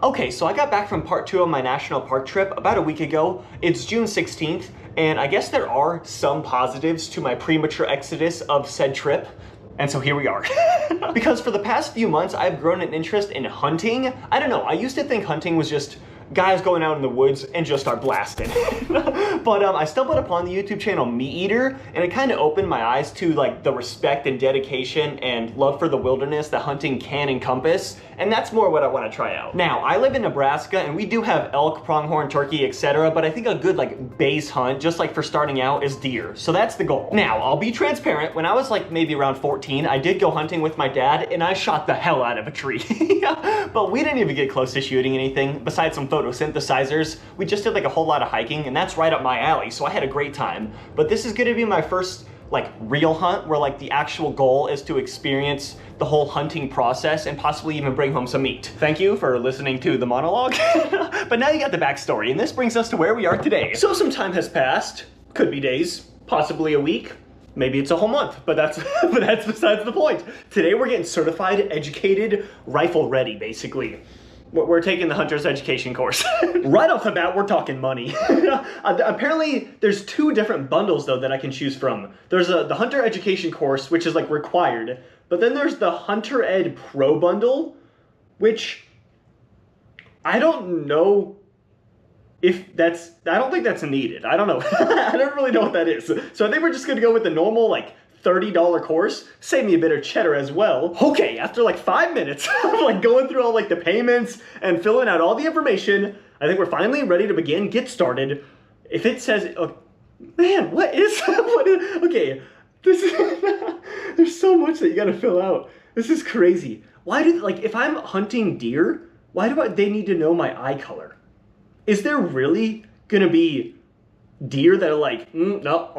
Okay, so I got back from part 2 of my national park trip about a week ago. It's June 16th, and I guess there are some positives to my premature exodus of said trip. And so here we are. Because for the past few months, I've grown an interest in hunting. I don't know, I used to think hunting was just guys going out in the woods and just start blasting. But I stumbled upon the YouTube channel Meat Eater, and it kind of opened my eyes to like the respect and dedication and love for the wilderness that hunting can encompass, and that's more what I want to try out. Now, I live in Nebraska, and we do have elk, pronghorn, turkey, etc., but I think a good like base hunt, just like for starting out, is deer. So that's the goal. Now, I'll be transparent. When I was like maybe around 14, I did go hunting with my dad, and I shot the hell out of a tree. But we didn't even get close to shooting anything besides some photosynthesizers. We just did like a whole lot of hiking, and that's right up my alley, so I had a great time. But this is gonna be my first like real hunt where like the actual goal is to experience the whole hunting process and possibly even bring home some meat. Thank you for listening to the monologue. But now you got the backstory, and this brings us to where we are today. So some time has passed, could be days, possibly a week, maybe it's a whole month, but that's besides the point. Today we're getting certified, educated, rifle ready, basically. We're taking the hunter's education course. Right off the bat, we're talking money. Apparently, there's 2 different bundles, though, that I can choose from. There's the hunter education course, which is, like, required. But then there's the Hunter Ed Pro bundle, which I don't know if that's... I don't think that's needed. I don't know. I don't really know what that is. So I think we're just going to go with the normal, like, $30 course, save me a bit of cheddar as well. Okay, after like 5 minutes of like going through all like the payments and filling out all the information, I think we're finally ready to begin, get started. If it says, oh, man, what is, okay, this is, there's so much that you gotta fill out. This is crazy. Why do, like, if I'm hunting deer, why do they need to know my eye color? Is there really gonna be deer that are like, no,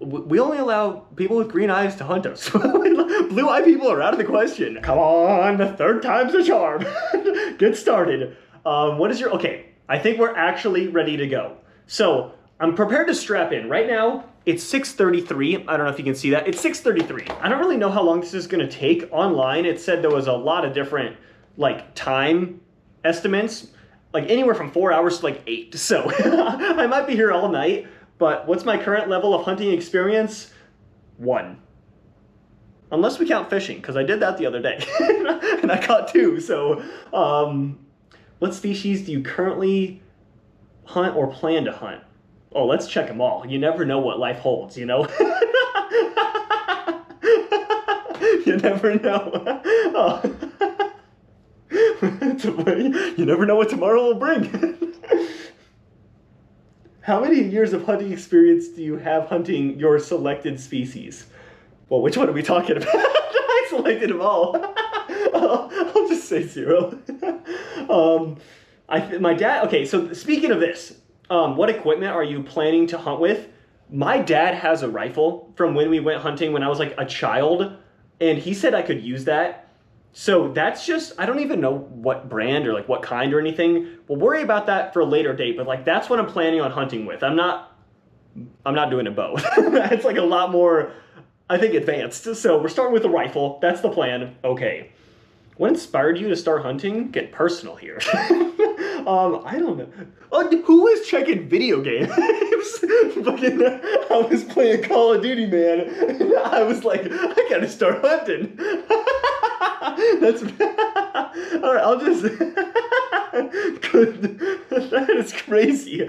we only allow people with green eyes to hunt us. Blue-eyed people are out of the question. Come on, the 3rd time's a charm. Get started. What is your... Okay, I think we're actually ready to go. So, I'm prepared to strap in. Right now, it's 6:33. I don't know if you can see that. It's 6:33. I don't really know how long this is going to take. Online, it said there was a lot of different, like, time estimates. Like, anywhere from 4 hours to, like, 8. So, I might be here all night. But what's my current level of hunting experience? 1. Unless we count fishing, because I did that the other day. And I caught 2, so... what species do you currently hunt or plan to hunt? Oh, let's check them all. You never know what life holds, you know? You never know. Oh. You never know what tomorrow will bring. How many years of hunting experience do you have hunting your selected species? Well, which one are we talking about? I selected them all. I'll just say 0. My dad, okay, so speaking of this, what equipment are you planning to hunt with? My dad has a rifle from when we went hunting when I was like a child, and he said I could use that. So that's just, I don't even know what brand or like what kind or anything. We'll worry about that for a later date, but like that's what I'm planning on hunting with. I'm not doing a bow. It's like a lot more, I think, advanced. So we're starting with a rifle. That's the plan. Okay. What inspired you to start hunting? Get personal here. I don't know. Who was checking video games? I was playing Call of Duty, man. And I was like, I gotta start hunting. That's all right. I'll just. That is crazy.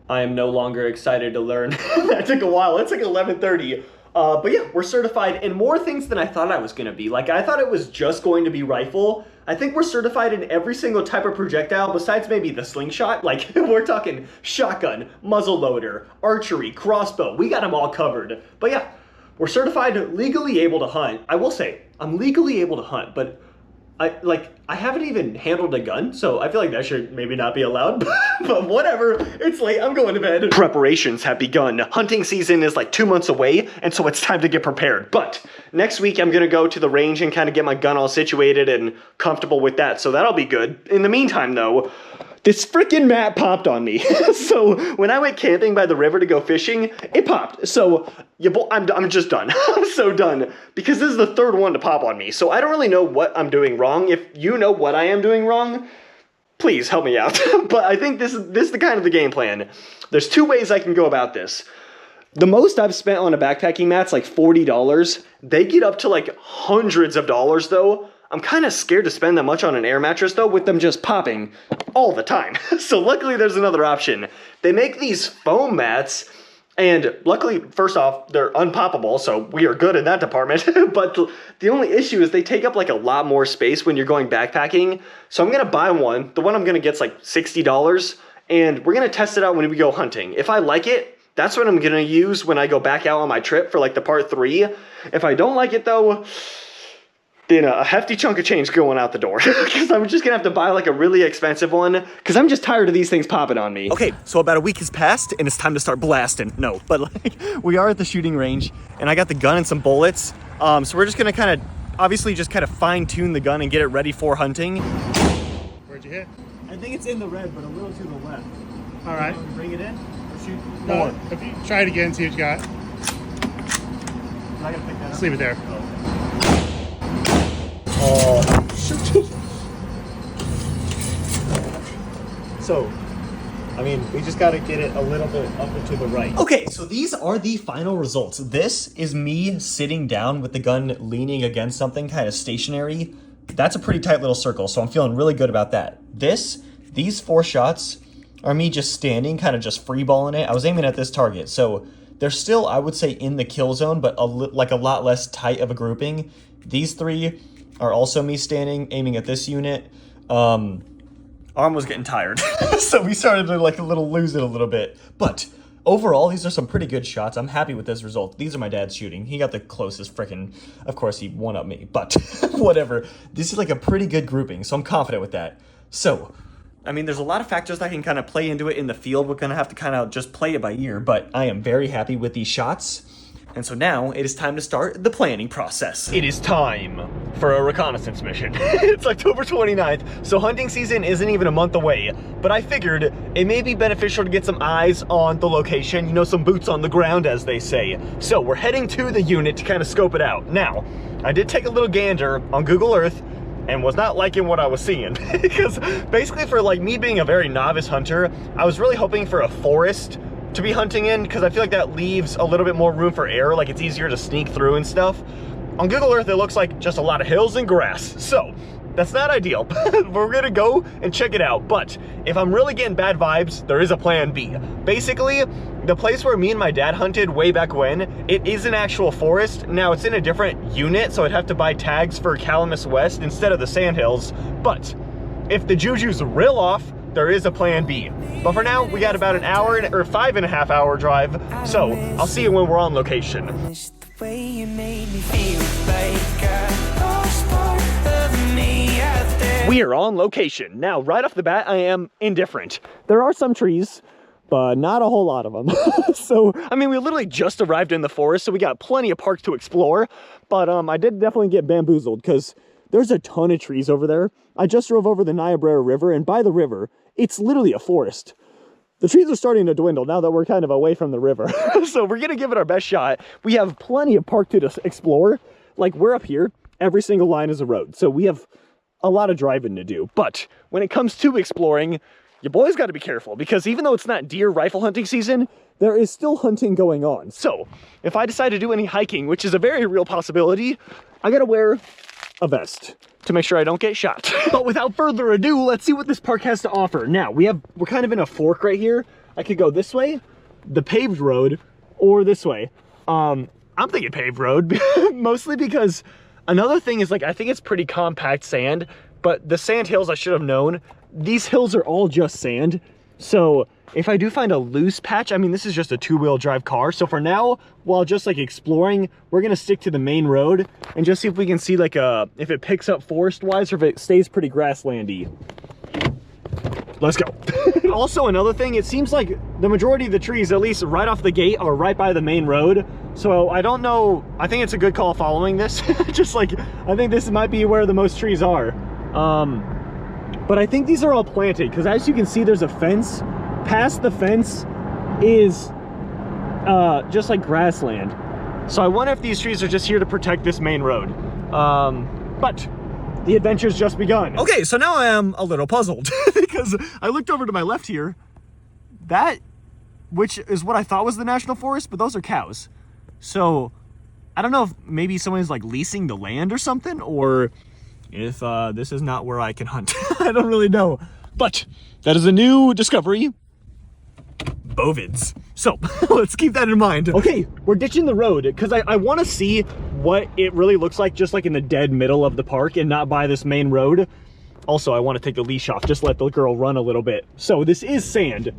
I am no longer excited to learn. That took a while. It's like 11:30. But yeah, we're certified in more things than I thought I was gonna be. Like, I thought it was just going to be rifle. I think we're certified in every single type of projectile besides maybe the slingshot. Like, we're talking shotgun, muzzle loader, archery, crossbow. We got them all covered. But yeah, we're certified legally able to hunt. I will say, I'm legally able to hunt, but I haven't even handled a gun, so I feel like that should maybe not be allowed, but whatever, it's late, I'm going to bed. Preparations have begun. Hunting season is like 2 months away, and so it's time to get prepared. But next week, I'm gonna go to the range and kind of get my gun all situated and comfortable with that, so that'll be good. In the meantime, though, this freaking mat popped on me. So when I went camping by the river to go fishing, it popped. So I'm just done. I'm so done. Because this is the 3rd one to pop on me. So I don't really know what I'm doing wrong. If you know what I am doing wrong, Please help me out. But I think this is the kind of the game plan. There's two ways I can go about this. The most I've spent on a backpacking mat's like $40. They get up to like hundreds of dollars though. I'm kind of scared to spend that much on an air mattress though, with them just popping all the time. So luckily there's another option. They make these foam mats, and luckily, first off, they're unpoppable, so we are good in that department. But the only issue is they take up like a lot more space when you're going backpacking. So I'm gonna buy one. The one I'm gonna get's like $60, and we're gonna test it out when we go hunting. If I like it, that's what I'm gonna use when I go back out on my trip for like the part 3. If I don't like it though, then a hefty chunk of change going out the door. Because I'm just gonna have to buy like a really expensive one, because I'm just tired of these things popping on me. Okay, so about a week has passed and it's time to start blasting. No, but like, we are at the shooting range and I got the gun and some bullets. So we're just gonna kind of, obviously just kind of fine tune the gun and get it ready for hunting. Where'd you hit? I think it's in the red, but a little to the left. All right. Bring it in or shoot No, more. if you try it again, see what you got. I gotta pick that up. Just leave it there. Oh, shoot. So, I mean, we just gotta get it a little bit up and to the right. Okay, so these are the final results. This is me sitting down with the gun leaning against something kind of stationary. That's a pretty tight little circle, so I'm feeling really good about that. These 4 shots are me just standing, kind of just freeballing it. I was aiming at this target, so they're still, I would say, in the kill zone, but like a lot less tight of a grouping. These 3 are also me standing, aiming at this unit. Arm was getting tired, so we started to like lose it a little bit. But overall, these are some pretty good shots. I'm happy with this result. These are my dad's shooting. He got the closest frickin', of course he one-upped me, but whatever. This is like a pretty good grouping, so I'm confident with that. So, I mean, there's a lot of factors that can kind of play into it in the field. We're gonna have to kind of just play it by ear, but I am very happy with these shots. And so now it is time to start the planning process. It is time for a reconnaissance mission. It's October 29th, so hunting season isn't even a month away, but I figured it may be beneficial to get some eyes on the location, you know, some boots on the ground, as they say. So we're heading to the unit to kind of scope it out. Now, I did take a little gander on Google Earth and was not liking what I was seeing. Because basically for like me being a very novice hunter, I was really hoping for a forest to be hunting in, because I feel like that leaves a little bit more room for error, like it's easier to sneak through and stuff. On Google Earth, it looks like just a lot of hills and grass, so that's not ideal. We're gonna go and check it out, but if I'm really getting bad vibes, there is a plan B. Basically, the place where me and my dad hunted way back when, it is an actual forest. Now, it's in a different unit, so I'd have to buy tags for Calamus West instead of the Sandhills, but if the juju's real off, there is a plan B. But for now, we got about an hour or 5.5 hour drive, so I'll see you when we're on location. We are on location. Now, right off the bat, I am indifferent. There are some trees, but not a whole lot of them. So, I mean, we literally just arrived in the forest, so we got plenty of parks to explore, but I did definitely get bamboozled, because there's a ton of trees over there. I just drove over the Niobrara River, and by the river, it's literally a forest. The trees are starting to dwindle now that we're kind of away from the river. So we're gonna give it our best shot. We have plenty of park to explore. Like, we're up here, every single line is a road. So we have a lot of driving to do. But when it comes to exploring, your boy's gotta be careful, because even though it's not deer rifle hunting season, there is still hunting going on. So if I decide to do any hiking, which is a very real possibility, I gotta wear a vest to make sure I don't get shot. But without further ado, let's see what this park has to offer. Now, we're kind of in a fork right here. I could go this way, the paved road, or this way. I'm thinking paved road, mostly because another thing is, like, I think it's pretty compact sand, but the sand hills, I should have known, these hills are all just sand. So if I do find a loose patch, I mean, this is just a 2-wheel drive car. So for now, while just like exploring, we're gonna stick to the main road and just see if we can see like if it picks up forest wise or if it stays pretty grasslandy. Let's go. Also, another thing, it seems like the majority of the trees, at least right off the gate, are right by the main road. So I don't know, I think it's a good call following this. Just like, I think this might be where the most trees are. But I think these are all planted, because as you can see, there's a fence. Past the fence is just like grassland. So I wonder if these trees are just here to protect this main road. But The adventure's just begun. Okay, so now I am a little puzzled because I looked over to my left here. That, which is what I thought was the national forest, but those are cows. So I don't know if maybe someone's like leasing the land or something, or if this is not where I can hunt. I don't really know. But that is a new discovery. Bovids. So let's keep that in mind. Okay, we're ditching the road because I want to see what it really looks like just like in the dead middle of the park and not by this main road. Also, I want to take the leash off, just let the girl run a little bit. So this is sand.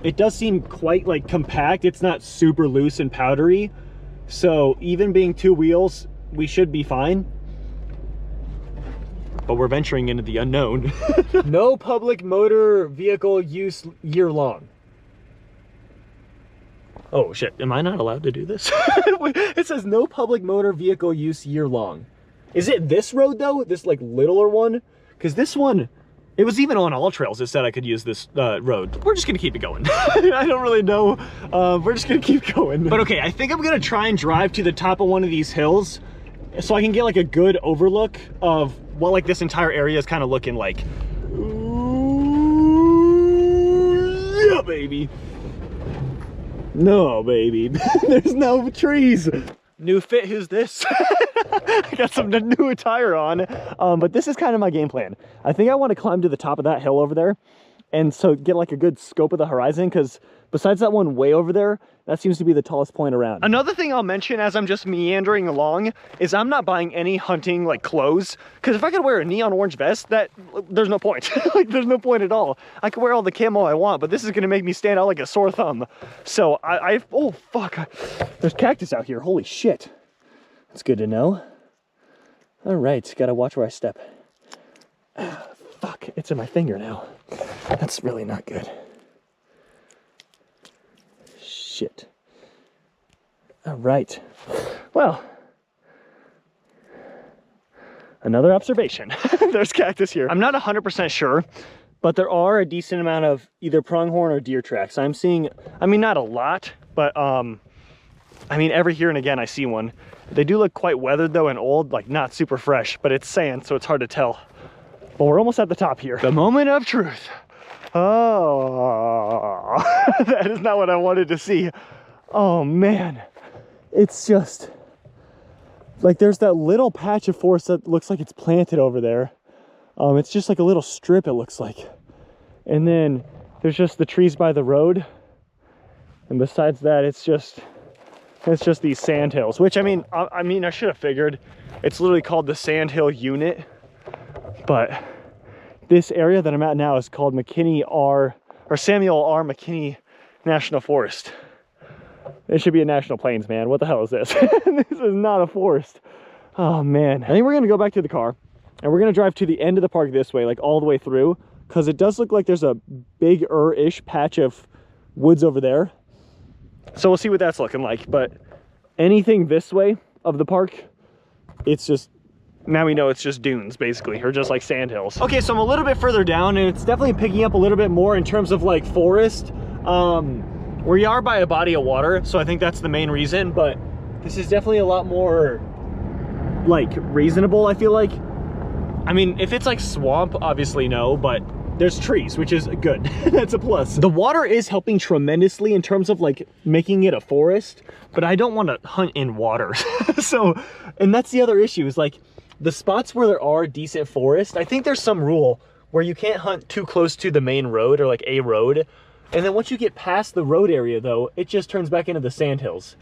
It does seem quite like compact. It's not super loose and powdery. So even being 2 wheels, we should be fine. But we're venturing into the unknown. No public motor vehicle use year long. Oh shit, am I not allowed to do this? It says no public motor vehicle use year long. Is it this road though? This like littler one? Because this one, it was even on All Trails, it said I could use this road. We're just gonna keep it going. I don't really know. We're just gonna keep going. But okay, I think I'm gonna try and drive to the top of one of these hills so I can get like a good overlook of what like this entire area is kind of looking like. Ooh, yeah, baby. No, baby. There's no trees. New fit, who's this? I got some new attire on. But this is kind of my game plan. I think I want to climb to the top of that hill over there and so get like a good scope of the horizon, because besides that one way over there, that seems to be the tallest point around. Another thing I'll mention as I'm just meandering along is I'm not buying any hunting like clothes, because if I could wear a neon orange vest, there's no point. Like there's no point at all. I could wear all the camo I want, but this is gonna make me stand out like a sore thumb. So oh fuck, there's cactus out here, holy shit. That's good to know. All right, gotta watch where I step. Fuck, it's in my finger now. That's really not good. Shit. All right. Well, another observation. There's cactus here. I'm not 100% sure, but there are a decent amount of either pronghorn or deer tracks. I'm seeing, I mean, not a lot, but I mean, every here and again I see one. They do look quite weathered though and old, like not super fresh, but it's sand, so it's hard to tell. But we're almost at the top here. The moment of truth. Oh, that is not what I wanted to see. Oh man, it's just like there's that little patch of forest that looks like it's planted over there. It's just like a little strip, it looks like. And then there's just the trees by the road. And besides that, it's just these sand hills, which I mean, I should have figured. It's literally called the Sand Hill Unit. But this area that I'm at now is called Samuel R. McKinney National Forest. It should be a national plains, man. What the hell is this? This is not a forest. Oh man. I think we're gonna go back to the car and we're gonna drive to the end of the park this way, like all the way through, because it does look like there's a big-ish patch of woods over there. So we'll see what that's looking like. But anything this way of the park, it's just, now we know it's just dunes basically, or just like sand hills. Okay, so I'm a little bit further down and it's definitely picking up a little bit more in terms of like forest. We are by a body of water, so I think that's the main reason, but this is definitely a lot more like reasonable, I feel like. I mean, if it's like swamp, obviously no, but there's trees, which is good. That's a plus. The water is helping tremendously in terms of like making it a forest, but I don't want to hunt in water. So, and that's the other issue is like the spots where there are decent forest, I think there's some rule where you can't hunt too close to the main road or like a road. And then once you get past the road area though, it just turns back into the sand hills.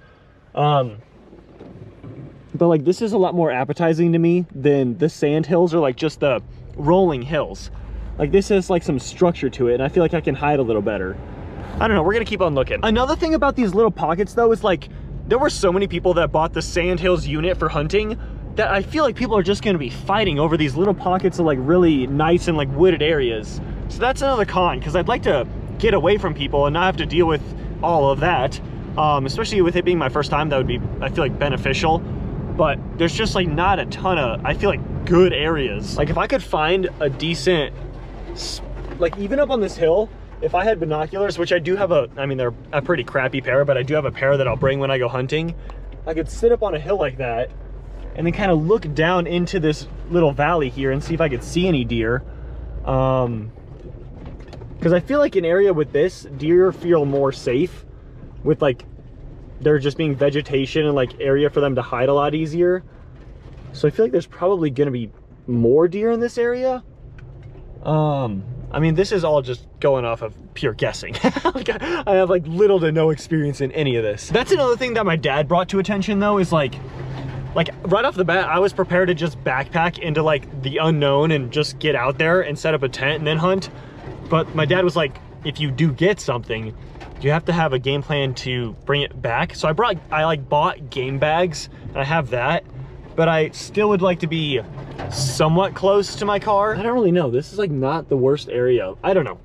But like this is a lot more appetizing to me than the sand hills or like just the rolling hills. Like this has like some structure to it and I feel like I can hide a little better. I don't know, we're gonna keep on looking. Another thing about these little pockets though is like, there were so many people that bought the Sand Hills unit for hunting that I feel like people are just gonna be fighting over these little pockets of like really nice and like wooded areas. So that's another con, because I'd like to get away from people and not have to deal with all of that. Especially with it being my first time, that would be, I feel like, beneficial. But there's just like not a ton of, I feel like, good areas. Like if I could find a decent, like even up on this hill, if I had binoculars, which I do have I mean, they're a pretty crappy pair, but I do have a pair that I'll bring when I go hunting. I could sit up on a hill like that and then kind of look down into this little valley here and see if I could see any deer. Because I feel like an area with this, deer feel more safe with like there just being vegetation and like area for them to hide a lot easier. So I feel like there's probably gonna be more deer in this area. I mean, this is all just going off of pure guessing. Like, I have like little to no experience in any of this. That's another thing that my dad brought to attention though, is like right off the bat, I was prepared to just backpack into like the unknown and just get out there and set up a tent and then hunt. But my dad was like, if you do get something, you have to have a game plan to bring it back. So I bought game bags, and I have that, but I still would like to be somewhat close to my car. I don't really know. This is like not the worst area. I don't know.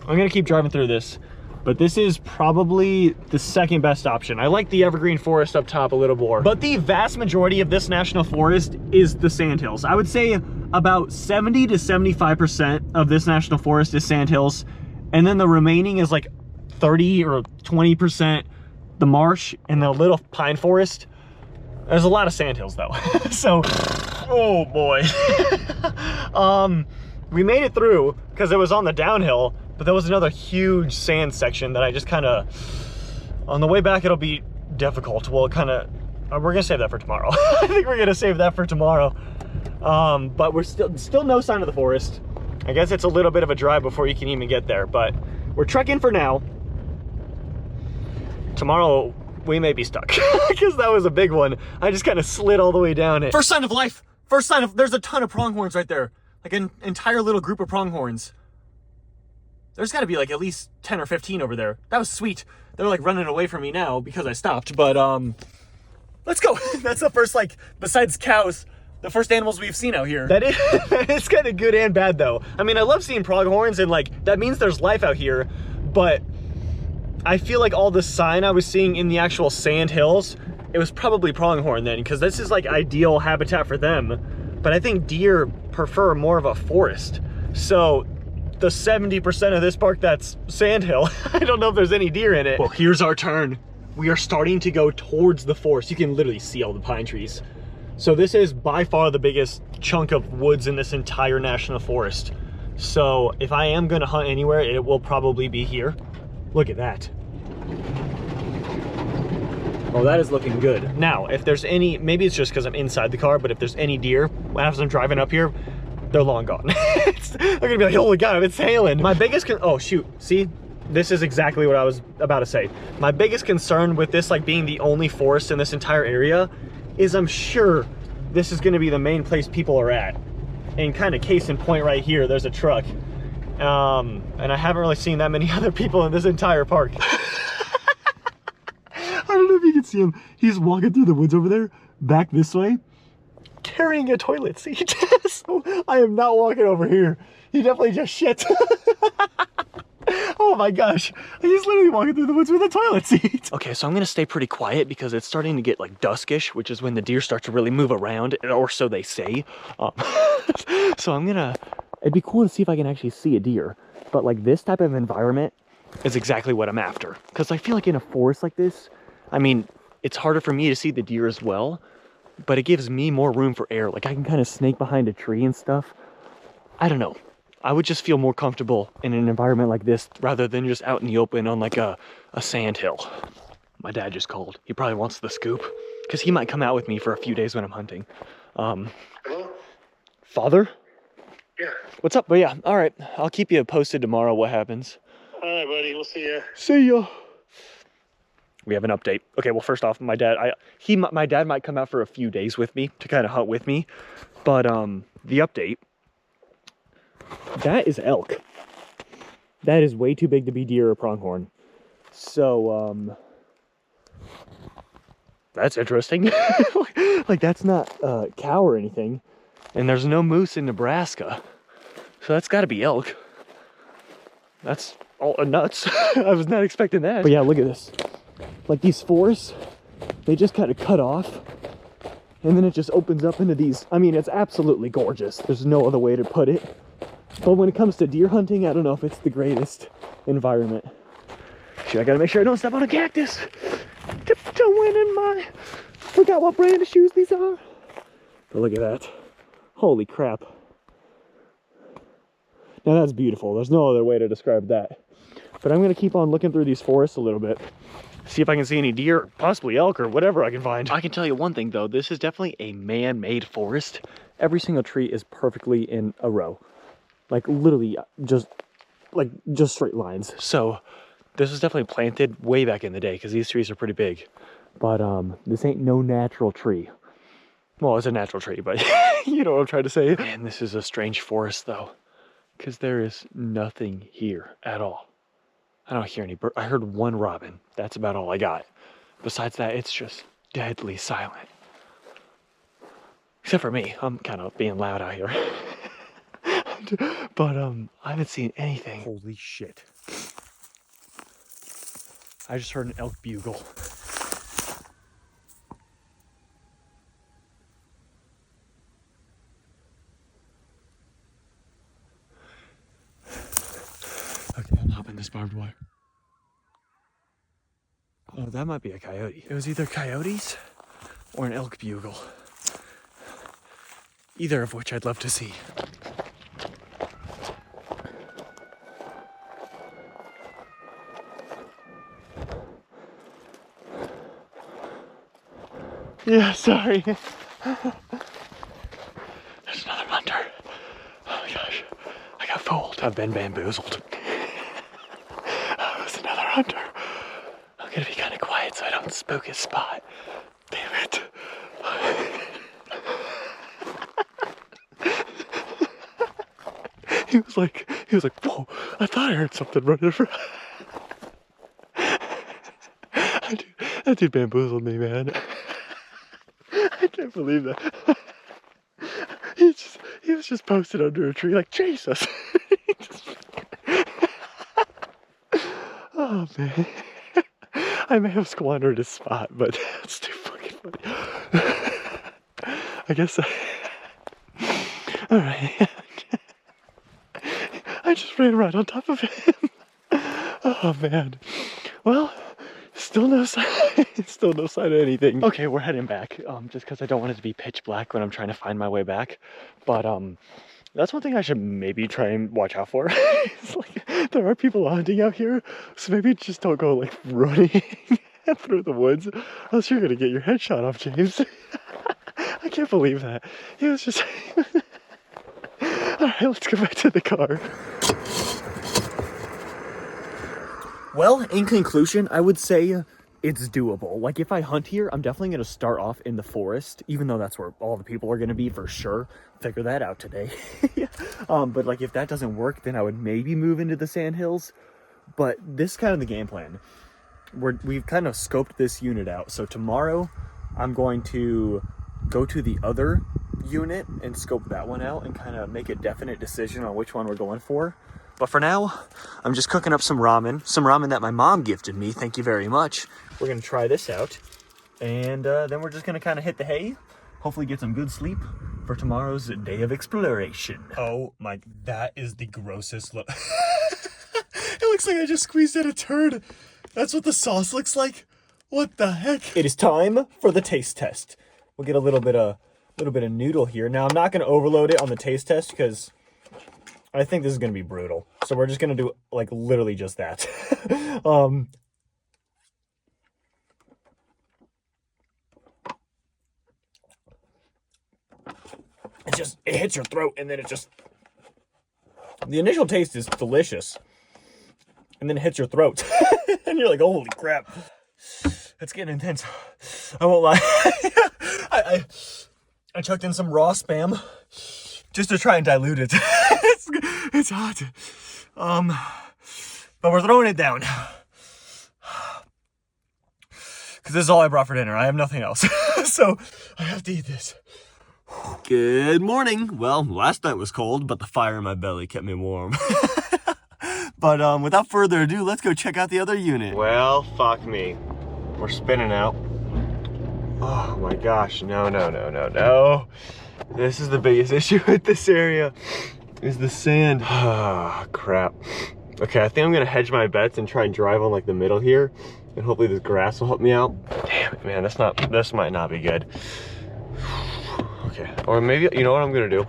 I'm gonna keep driving through this, but this is probably the second best option. I like the evergreen forest up top a little more, but the vast majority of this national forest is the sandhills. I would say about 70 to 75% of this national forest is sandhills, and then the remaining is like 30 or 20% the marsh and the little pine forest. There's a lot of sandhills though. So, oh boy. We made it through because it was on the downhill, but there was another huge sand section that I just kind of, on the way back, it'll be difficult. We'll kind of, we're gonna save that for tomorrow. I think we're gonna save that for tomorrow. But we're still no sign of the forest. I guess it's a little bit of a drive before you can even get there, but we're trekking for now. Tomorrow, we may be stuck because that was a big one. I just kind of slid all the way down it. First sign of life. First sign of, there's a ton of pronghorns right there. Like an entire little group of pronghorns. There's gotta be like at least 10 or 15 over there. That was sweet. They're like running away from me now because I stopped, but let's go. That's the first, like, besides cows, the first animals we've seen out here. That is kind of good and bad though. I mean, I love seeing pronghorns and like, that means there's life out here, but I feel like all the sign I was seeing in the actual sand hills, it was probably pronghorn then, because this is like ideal habitat for them. But I think deer prefer more of a forest. So the 70% of this park that's sandhill, I don't know if there's any deer in it. Well, here's our turn. We are starting to go towards the forest. You can literally see all the pine trees. So this is by far the biggest chunk of woods in this entire national forest. So if I am gonna hunt anywhere, it will probably be here. Look at that. Oh, that is looking good. Now, if there's any, maybe it's just because I'm inside the car, but if there's any deer, as I'm driving up here, they're long gone. They're gonna be like, holy God, it's hailing. My biggest, oh shoot, see? This is exactly what I was about to say. My biggest concern with this like being the only forest in this entire area is I'm sure this is gonna be the main place people are at. And kind of case in point right here, there's a truck. And I haven't really seen that many other people in this entire park. I don't know if you can see him. He's walking through the woods over there, back this way, carrying a toilet seat. So I am not walking over here. He definitely just shit. Oh my gosh. He's literally walking through the woods with a toilet seat. Okay, so I'm gonna stay pretty quiet because it's starting to get like duskish, which is when the deer start to really move around, or so they say. So it'd be cool to see if I can actually see a deer. But like this type of environment is exactly what I'm after. Because I feel like in a forest like this, I mean, it's harder for me to see the deer as well, but it gives me more room for air. Like I can kind of snake behind a tree and stuff. I don't know. I would just feel more comfortable in an environment like this rather than just out in the open on like a sand hill. My dad just called. He probably wants the scoop because he might come out with me for a few days when I'm hunting. Hello? Father? Yeah. What's up? But yeah, all right. I'll keep you posted tomorrow what happens. All right, buddy. We'll see ya. See ya. We have an update. Okay, well, first off, my dad might come out for a few days with me to kind of hunt with me. But the update, that is elk. That is way too big to be deer or pronghorn. So that's interesting. Like that's not cow or anything. And there's no moose in Nebraska. So that's gotta be elk. That's all nuts. I was not expecting that. But yeah, look at this. Like these forests, they just kind of cut off. And then it just opens up into these. I mean, it's absolutely gorgeous. There's no other way to put it. But when it comes to deer hunting, I don't know if it's the greatest environment. Shoot, I gotta make sure I don't step on a cactus. Tiptoeing in my... Forgot what brand of shoes these are. But look at that. Holy crap. Now that's beautiful. There's no other way to describe that. But I'm gonna keep on looking through these forests a little bit. See if I can see any deer, possibly elk or whatever I can find. I can tell you one thing though, this is definitely a man-made forest. Every single tree is perfectly in a row. Like literally just straight lines. So this was definitely planted way back in the day because these trees are pretty big. But this ain't no natural tree. Well, it's a natural tree, but you know what I'm trying to say. Man, this is a strange forest though, because there is nothing here at all. I don't hear any birds. I heard one robin. That's about all I got. Besides that, it's just deadly silent. Except for me. I'm kind of being loud out here. But I haven't seen anything. Holy shit. I just heard an elk bugle. Okay, I'm hopping this barbed wire. Oh, that might be a coyote. It was either coyotes or an elk bugle. Either of which I'd love to see. Yeah, sorry. There's another hunter. Oh my gosh. I got fooled. I've been bamboozled. Oh, there's another hunter. I'm gonna be kind of quiet so I don't spook his spot. Damn it. He was like, whoa, I thought I heard something running around. That dude bamboozled me, man. I can't believe that. He was just posted under a tree like, chase us. Oh man. I may have squandered his spot, but that's too fucking funny. I guess alright. I just ran right on top of him. Oh man. Well, still no sign of anything. Okay, we're heading back, just because I don't want it to be pitch black when I'm trying to find my way back. But that's one thing I should maybe try and watch out for. It's like, there are people hunting out here, so maybe just don't go like running through the woods, else you're gonna get your head shot off, James. I can't believe that. He was just... Alright, let's go back to the car. Well, in conclusion, I would say it's doable. Like, if I hunt here, I'm definitely going to start off in the forest, even though that's where all the people are going to be for sure. Figure that out today. But, like, if that doesn't work, then I would maybe move into the sandhills. But this is kind of the game plan. We've kind of scoped this unit out. So tomorrow, I'm going to go to the other unit and scope that one out and kind of make a definite decision on which one we're going for. But for now, I'm just cooking up some ramen that my mom gifted me. Thank you very much. We're going to try this out. And then we're just going to kind of hit the hay. Hopefully get some good sleep for tomorrow's day of exploration. Oh my, that is the grossest look. It looks like I just squeezed out a turd. That's what the sauce looks like. What the heck? It is time for the taste test. We'll get a little bit of noodle here. Now, I'm not going to overload it on the taste test because I think this is going to be brutal. So we're just going to do, like, literally just that. It hits your throat, and then it just... The initial taste is delicious. And then it hits your throat. And you're like, holy crap. It's getting intense. I won't lie. I chucked in some raw Spam just to try and dilute it. It's hot. But we're throwing it down. Because this is all I brought for dinner. I have nothing else. So I have to eat this. Good morning. Well, last night was cold, but the fire in my belly kept me warm. But without further ado, let's go check out the other unit. Well, fuck me. We're spinning out. Oh my gosh, no. This is the biggest issue with this area, is the sand. Ah, crap. Okay, I think I'm gonna hedge my bets and try and drive on like the middle here, and hopefully this grass will help me out. Damn it, man, this might not be good. Okay, Or maybe, you know what I'm gonna do?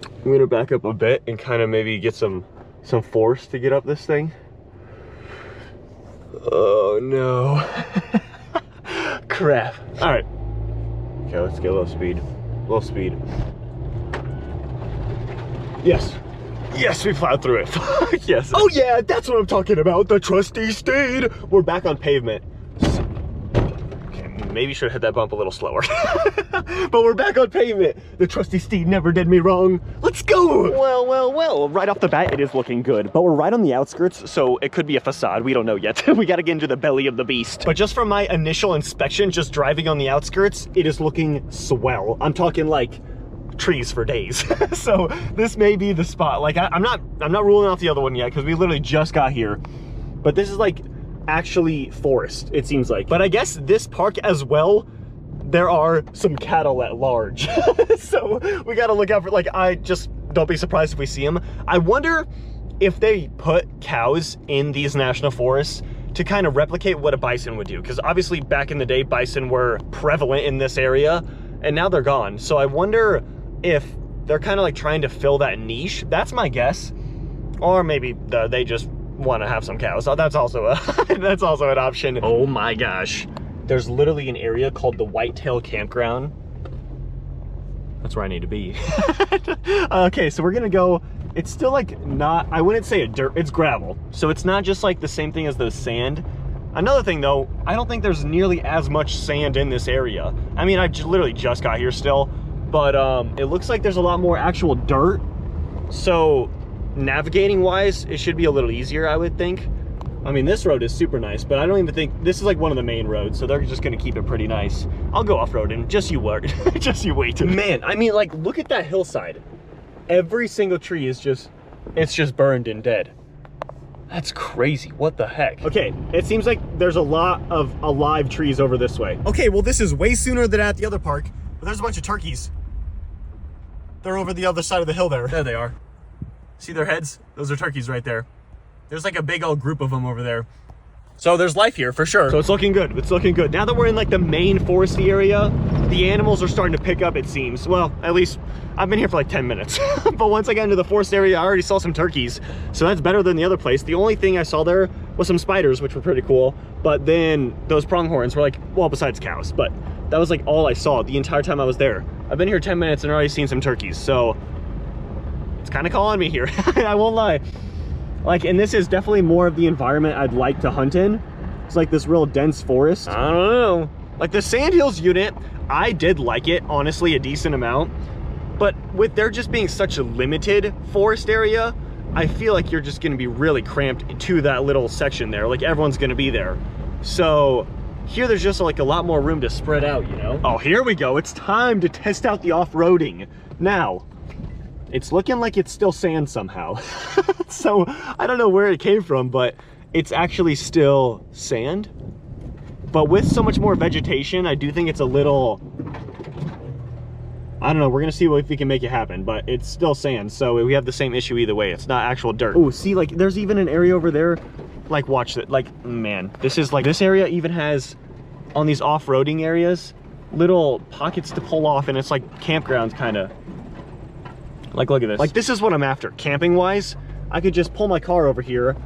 I'm gonna back up a bit and kind of maybe get some force to get up this thing. Oh no. Crap. All right. Okay, let's get a little speed. A little speed. Yes. Yes, we plowed through it. Yes. Oh yeah, that's what I'm talking about. The trusty steed. We're back on pavement. Okay, maybe should have hit that bump a little slower. But we're back on pavement. The trusty steed never did me wrong. Let's go. Well. Right off the bat, it is looking good. But we're right on the outskirts, so it could be a facade. We don't know yet. We got to get into the belly of the beast. But just from my initial inspection, just driving on the outskirts, it is looking swell. I'm talking like trees for days. So this may be the spot. Like I'm not ruling out the other one yet because we literally just got here. But this is like actually forest, it seems like. But I guess this park as well, there are some cattle at large. So we got to look out for, like, I just don't be surprised if we see them. I wonder if they put cows in these national forests to kind of replicate what a bison would do. Because obviously back in the day, bison were prevalent in this area and now they're gone. So I wonder if they're kind of like trying to fill that niche. That's my guess. Or maybe they just want to have some cows. So that's also that's also an option. Oh my gosh. There's literally an area called the Whitetail Campground. That's where I need to be. Okay, so we're gonna go. It's still like not, I wouldn't say a dirt, it's gravel. So it's not just like the same thing as the sand. Another thing though, I don't think there's nearly as much sand in this area. I mean, I literally just got here still, but it looks like there's a lot more actual dirt. So navigating wise, it should be a little easier, I would think. I mean, this road is super nice, but I don't even think, this is like one of the main roads, so they're just gonna keep it pretty nice. I'll go off-roading, just you wait. Just you wait. Man, I mean, like, look at that hillside. Every single tree is just, it's just burned and dead. That's crazy, what the heck? Okay, it seems like there's a lot of alive trees over this way. Okay, well this is way sooner than at the other park, but there's a bunch of turkeys. They're over the other side of the hill there. There they are. See their heads? Those are turkeys right there. There's like a big old group of them over there. So there's life here for sure. So it's looking good, it's looking good. Now that we're in like the main foresty area, the animals are starting to pick up, it seems. Well, at least I've been here for like 10 minutes. But once I got into the forest area, I already saw some turkeys. So that's better than the other place. The only thing I saw there was some spiders, which were pretty cool. But then those pronghorns were like, well, besides cows, but that was like all I saw the entire time I was there. I've been here 10 minutes and already seen some turkeys. So it's kind of calling me here. I won't lie. Like, and this is definitely more of the environment I'd like to hunt in. It's like this real dense forest. I don't know. Like the Sandhills unit, I did like it, honestly, a decent amount. But with there just being such a limited forest area, I feel like you're just gonna be really cramped to that little section there. Like everyone's gonna be there. So here there's just like a lot more room to spread out, you know? Oh, here we go. It's time to test out the off-roading. Now, it's looking like it's still sand somehow. So I don't know where it came from, but it's actually still sand. But with so much more vegetation, I do think it's a little, I don't know, we're gonna see if we can make it happen, but it's still sand. So we have the same issue either way. It's not actual dirt. Oh, see, like there's even an area over there. Like watch that, like, man, this is like, this area even has, on these off-roading areas, little pockets to pull off, and it's like campgrounds kind of. Like, look at this. Like, this is what I'm after. Camping wise, I could just pull my car over here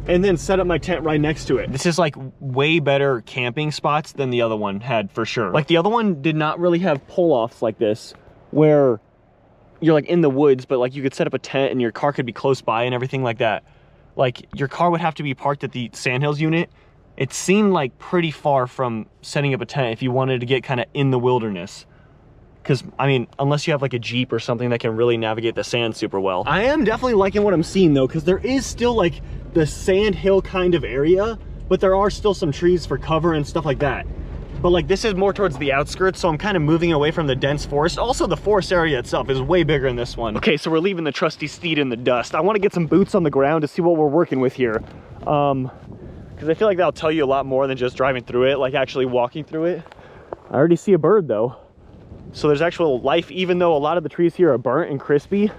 and then set up my tent right next to it. This is like way better camping spots than the other one had for sure. Like the other one did not really have pull-offs like this where you're like in the woods, but like you could set up a tent and your car could be close by and everything like that. Like your car would have to be parked at the Sandhills unit. It seemed like pretty far from setting up a tent if you wanted to get kind of in the wilderness. Because, I mean, unless you have like a Jeep or something that can really navigate the sand super well. I am definitely liking what I'm seeing though, because there is still like the sand hill kind of area, but there are still some trees for cover and stuff like that. But like this is more towards the outskirts, so I'm kind of moving away from the dense forest. Also, the forest area itself is way bigger in this one. Okay, so we're leaving the trusty steed in the dust. I want to get some boots on the ground to see what we're working with here. Because I feel like that'll tell you a lot more than just driving through it, like actually walking through it. I already see a bird though. So there's actual life, even though a lot of the trees here are burnt and crispy,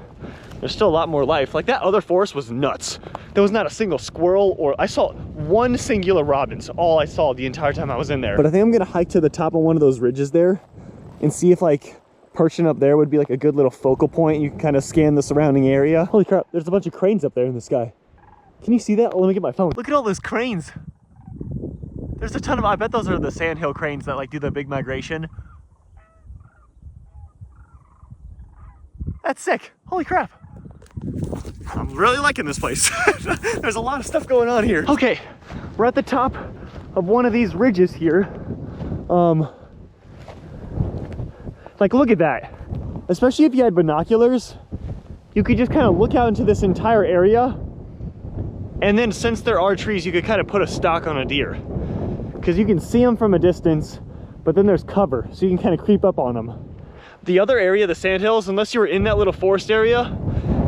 there's still a lot more life. Like that other forest was nuts. There was not a single squirrel, or I saw one singular robin's all I saw the entire time I was in there. But I think I'm gonna hike to the top of one of those ridges there and see if like perching up there would be like a good little focal point. You can kind of scan the surrounding area. Holy crap, there's a bunch of cranes up there in the sky. Can you see that? Oh, let me get my phone. Look at all those cranes. There's a ton of, I bet those are the sandhill cranes that like do the big migration. That's sick. Holy crap. I'm really liking this place. There's a lot of stuff going on here. Okay, we're at the top of one of these ridges here. Like, look at that. Especially if you had binoculars, you could just kind of look out into this entire area. And then since there are trees, you could kind of put a stock on a deer. Because you can see them from a distance, but then there's cover, so you can kind of creep up on them. The other area, the sandhills, unless you were in that little forest area,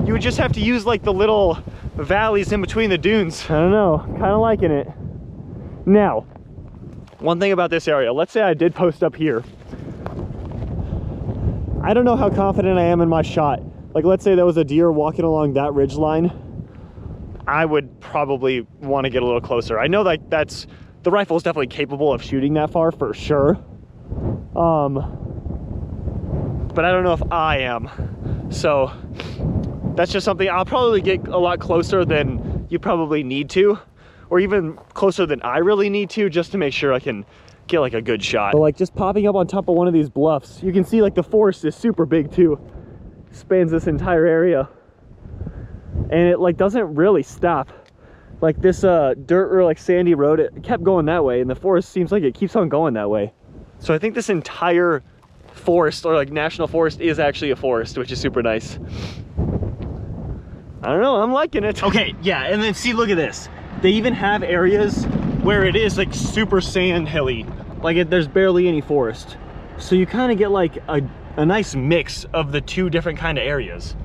you would just have to use like the little valleys in between the dunes. I don't know, kind of liking it. Now, one thing about this area, let's say I did post up here. I don't know how confident I am in my shot. Like, let's say there was a deer walking along that ridge line. I would probably want to get a little closer. I know like the rifle is definitely capable of shooting that far for sure. But I don't know if I am. So that's just something I'll probably get a lot closer than you probably need to, or even closer than I really need to, just to make sure I can get like a good shot. But like just popping up on top of one of these bluffs, you can see like the forest is super big too. Spans this entire area. And it like doesn't really stop. Like this dirt or like sandy road, it kept going that way, and the forest seems like it keeps on going that way. So I think this entire forest, or like national forest, is actually a forest, which is super nice. I don't know, I'm liking it. Okay, yeah, and then see, look at this. They even have areas where it is like super sand hilly, like there's barely any forest. So you kind of get like a nice mix of the two different kind of areas.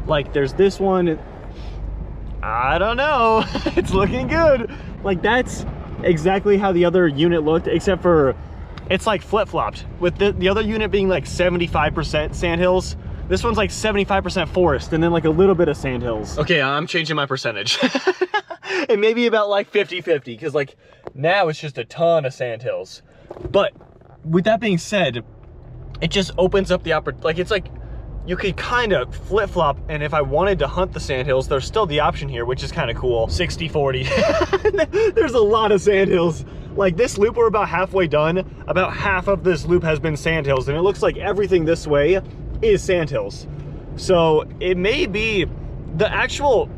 Like there's this one, I don't know, it's looking good. Like that's exactly how the other unit looked, except for it's like flip-flopped, with the other unit being like 75% sandhills. This one's like 75% forest, and then like a little bit of sandhills. Okay, I'm changing my percentage. It may be about like 50-50, because like now it's just a ton of sandhills. But with that being said, it just opens up the opportunity. Like it's like you could kind of flip-flop, and if I wanted to hunt the sandhills, there's still the option here, which is kind of cool. 60-40. There's a lot of sandhills. Like this loop, we're about halfway done. About half of this loop has been sandhills, and it looks like everything this way is sandhills. So it may be the actual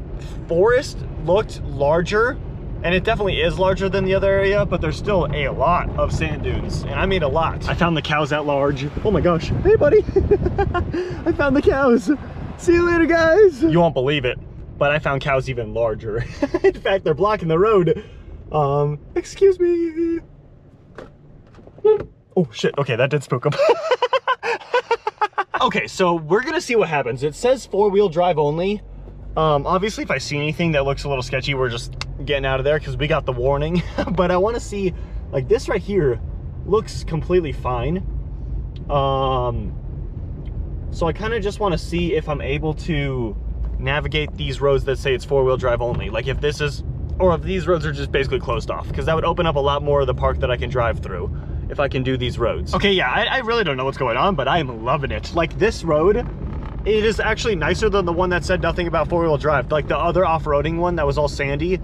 forest looked larger, and it definitely is larger than the other area, but there's still a lot of sand dunes, and I mean a lot. I found the cows at large. Oh my gosh, hey buddy. I found the cows. See you later, guys. You won't believe it, but I found cows even larger. In fact, they're blocking the road. Excuse me. Oh shit, okay, that did spook them. Okay, so we're gonna see what happens. It says 4-wheel drive only. Obviously if I see anything that looks a little sketchy, we're just getting out of there because we got the warning. But I want to see, like this right here looks completely fine. So I kind of just want to see if I'm able to navigate these roads that say it's 4-wheel drive only. Like if this is, or if these roads are just basically closed off, because that would open up a lot more of the park that I can drive through if I can do these roads. Okay, yeah, I really don't know what's going on, but I am loving it. Like this road, it is actually nicer than the one that said nothing about 4-wheel drive. Like the other off-roading one that was all sandy.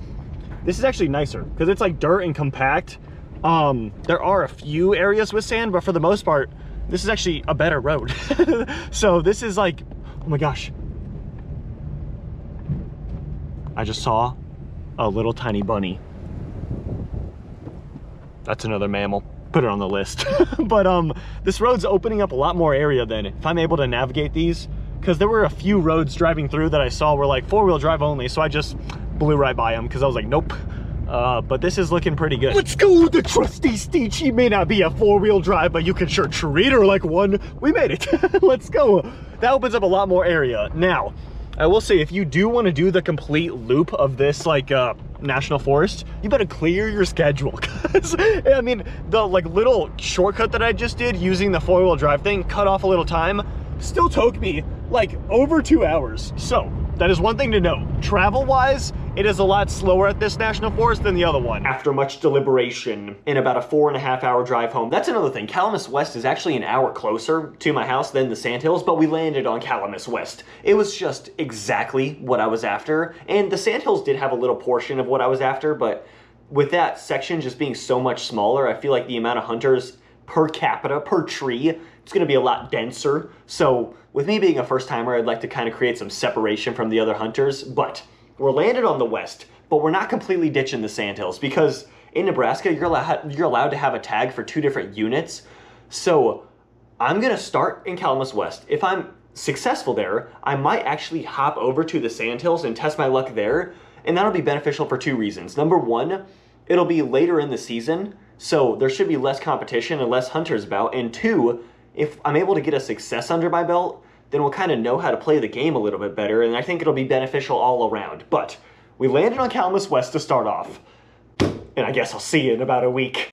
This is actually nicer because it's like dirt and compact. There are a few areas with sand, but for the most part, this is actually a better road. So this is like, oh my gosh. I just saw a little tiny bunny. That's another mammal. Put it on the list. But this road's opening up a lot more area then if I'm able to navigate these, because there were a few roads driving through that I saw were like 4-wheel drive only, so I just blew right by them because I was like, nope. But this is looking pretty good. Let's go, the trusty Steed. She may not be a 4-wheel drive, but you can sure treat her like one. We made it. Let's go. That opens up a lot more area. Now, I will say, if you do want to do the complete loop of this like national forest, you better clear your schedule, because I mean the like little shortcut that I just did using the 4-wheel drive thing cut off a little time, still took me like over 2 hours. So that is one thing to know. Travel wise, it is a lot slower at this national forest than the other one. After much deliberation, in about a 4.5-hour drive home. That's another thing. Calamus West is actually an hour closer to my house than the Sandhills, but we landed on Calamus West. It was just exactly what I was after, and the Sandhills did have a little portion of what I was after, but with that section just being so much smaller, I feel like the amount of hunters per capita, per tree, it's going to be a lot denser. So with me being a first timer, I'd like to kind of create some separation from the other hunters, but we're landed on the west, but we're not completely ditching the Sandhills because in Nebraska, you're allowed to have a tag for 2 different units. So I'm going to start in Calamus West. If I'm successful there, I might actually hop over to the Sandhills and test my luck there, and that'll be beneficial for 2 reasons. Number 1, it'll be later in the season, so there should be less competition and less hunters about, and 2, if I'm able to get a success under my belt, then we'll kind of know how to play the game a little bit better, and I think it'll be beneficial all around. But we landed on Calamus West to start off, and I guess I'll see you in about a week.